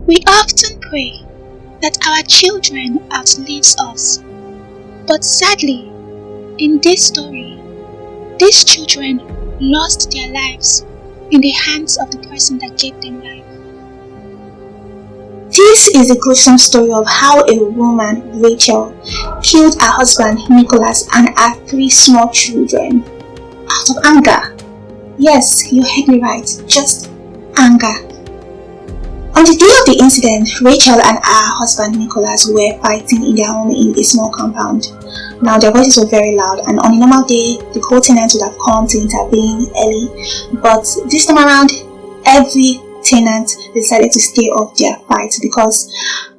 We often pray that our children outlives us, but sadly, in this story, these children lost their lives in the hands of the person that gave them life. This is a gruesome story of how a woman, Rachel, killed her husband, Nicholas, and her 3 small children out of anger. Yes, you heard me right, just anger. On the day of the incident, Rachel and her husband Nicholas were fighting in their home in a small compound. Now their voices were very loud, and on a normal day, the co-tenants would have come to intervene early, but this time around, every tenant decided to stay off their fight because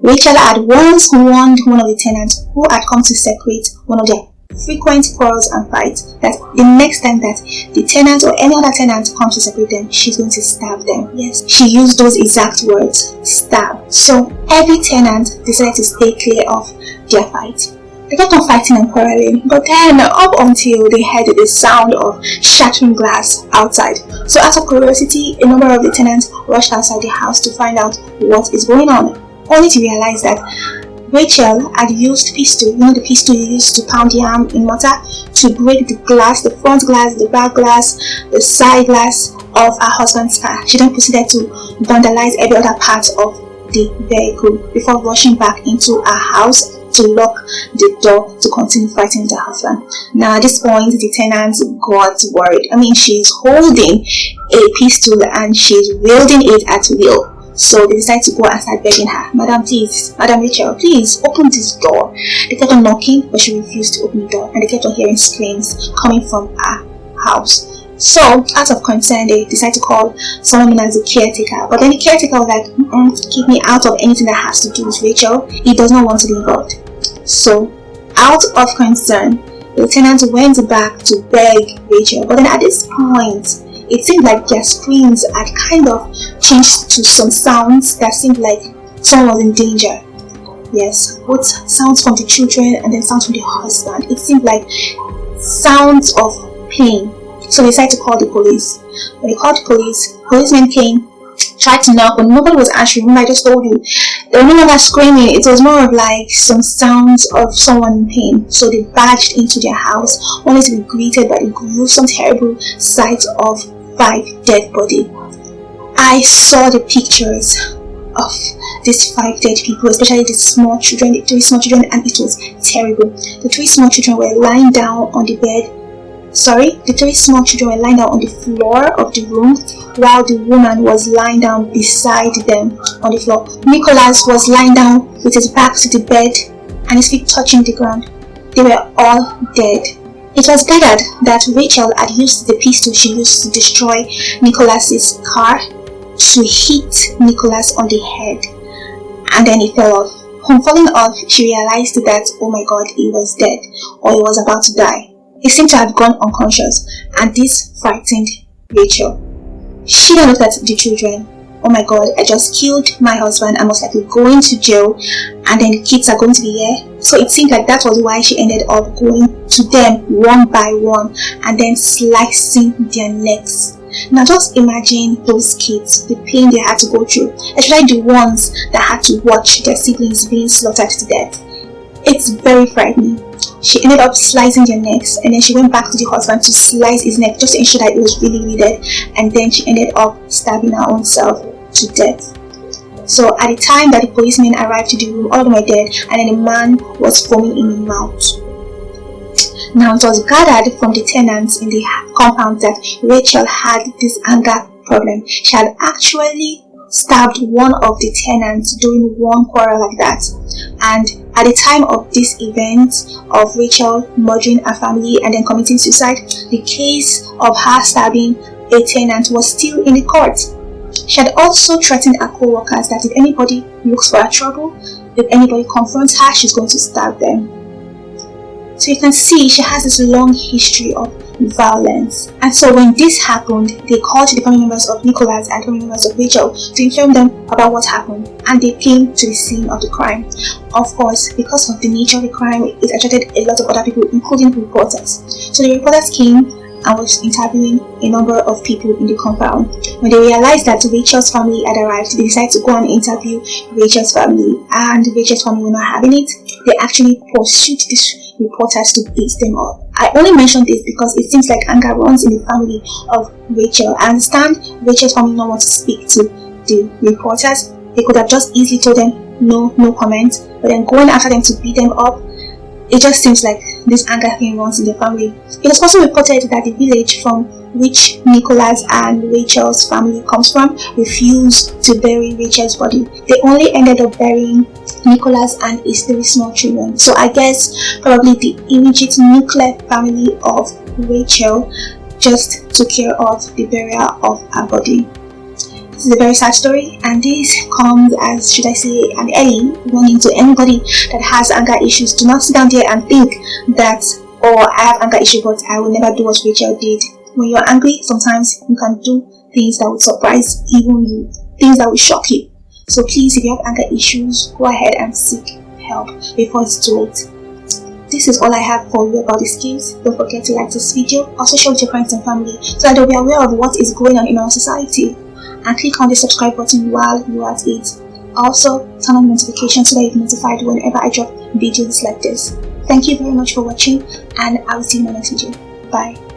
Rachel had once warned one of the tenants who had come to separate one of their frequent quarrels and fights that the next time that the tenant or any other tenant comes to separate them, she's going to stab them. Yes, she used those exact words, stab. So every tenant decided to stay clear of their fight. They kept on fighting and quarreling, but then up until they heard the sound of shattering glass outside. So out of curiosity, a number of the tenants rushed outside the house to find out what is going on, only to realize that Rachel had used pistol, the pistol you use to pound yam in mortar, to break the glass, the front glass, the back glass, the side glass of her husband's car. She then proceeded to vandalize every other part of the vehicle before rushing back into her house to lock the door to continue fighting with her husband. Now at this point, the tenant got worried. She's holding a pistol and she's wielding it at will. So they decided to go and start begging her, Madam Rachel, please open this door. They kept on knocking, but she refused to open the door, and they kept on hearing screams coming from her house. So out of concern, they decided to call someone known as the caretaker. But then the caretaker was like, keep me out of anything that has to do with Rachel. He does not want to be involved. So out of concern, the tenant went back to beg Rachel. But then at this point, it seemed like their screams had kind of changed to some sounds that seemed like someone was in danger. Yes, both sounds from the children and then sounds from the husband. It seemed like sounds of pain. So they decided to call the police. When they called the police, policemen came, tried to knock, but nobody was answering. Remember, I just told you, they were no longer screaming. It was more of like some sounds of someone in pain. So they barged into their house, only to be greeted by the gruesome, terrible sight of 5 dead bodies. I saw the pictures of these 5 dead people, especially the 3 small children, and it was terrible. The 3 small children were lying down on the bed. The 3 small children were lying down on the floor of the room, while the woman was lying down beside them on the floor. Nicholas was lying down with his back to the bed and his feet touching the ground. They were all dead. It was gathered that Rachel had used the pistol she used to destroy Nicholas's car to hit Nicholas on the head, and then he fell off. Upon falling off, she realized that, oh my god, he was dead, or he was about to die. He seemed to have gone unconscious, and this frightened Rachel. She then looked at the children. Oh my god, I just killed my husband. I'm most likely going to jail, and then the kids are going to be here. So it seemed like that was why she ended up going to them one by one and then slicing their necks. Now just imagine those kids, the pain they had to go through, especially the ones that had to watch their siblings being slaughtered to death. It's very frightening. She ended up slicing their necks, and then she went back to the husband to slice his neck just to ensure that it was really dead, and then she ended up stabbing her own self to death. So at the time that the policemen arrived to the room, all of them were dead, and then the man was foaming in the mouth. Now it was gathered from the tenants in the compound that Rachel had this anger problem. She had actually stabbed one of the tenants during one quarrel like that, and at the time of this event of Rachel murdering her family and then committing suicide, the case of her stabbing a tenant was still in the court. She had also threatened her co-workers that if anybody looks for her trouble, if anybody confronts her, she's going to stab them. So you can see she has this long history of violence. And so when this happened, they called the family members of Nicholas and family members of Rachel to inform them about what happened, and they came to the scene of the crime. Of course, because of the nature of the crime, it attracted a lot of other people, including reporters. So the reporters came and was interviewing a number of people in the compound. When they realized that Rachel's family had arrived, they decided to go and interview Rachel's family, and Rachel's family were not having it. They actually pursued these reporters to beat them up. I only mention this because it seems like anger runs in the family of Rachel. I understand Rachel's family not want to speak to the reporters. They could have just easily told them no comment, but then going after them to beat them up, it just seems like this anger thing runs in the family. It was also reported that the village from which Nicholas and Rachel's family comes from refused to bury Rachel's body. They only ended up burying Nicholas and his 3 small children. So I guess probably the immediate nuclear family of Rachel just took care of the burial of her body. This is a very sad story, and this comes as, should I say, an early warning to anybody that has anger issues. Do not sit down there and think that, oh, I have anger issues, but I will never do what Rachel did. When you're angry, sometimes you can do things that would surprise even you, things that will shock you. So please, if you have anger issues, go ahead and seek help before it's too late. This is all I have for you about this case. Don't forget to like this video, also share with your friends and family so that they'll be aware of what is going on in our society. And click on the subscribe button while you are at it. Also, turn on notifications so that you're notified whenever I drop videos like this. Thank you very much for watching, and I will see you in my next video. Bye.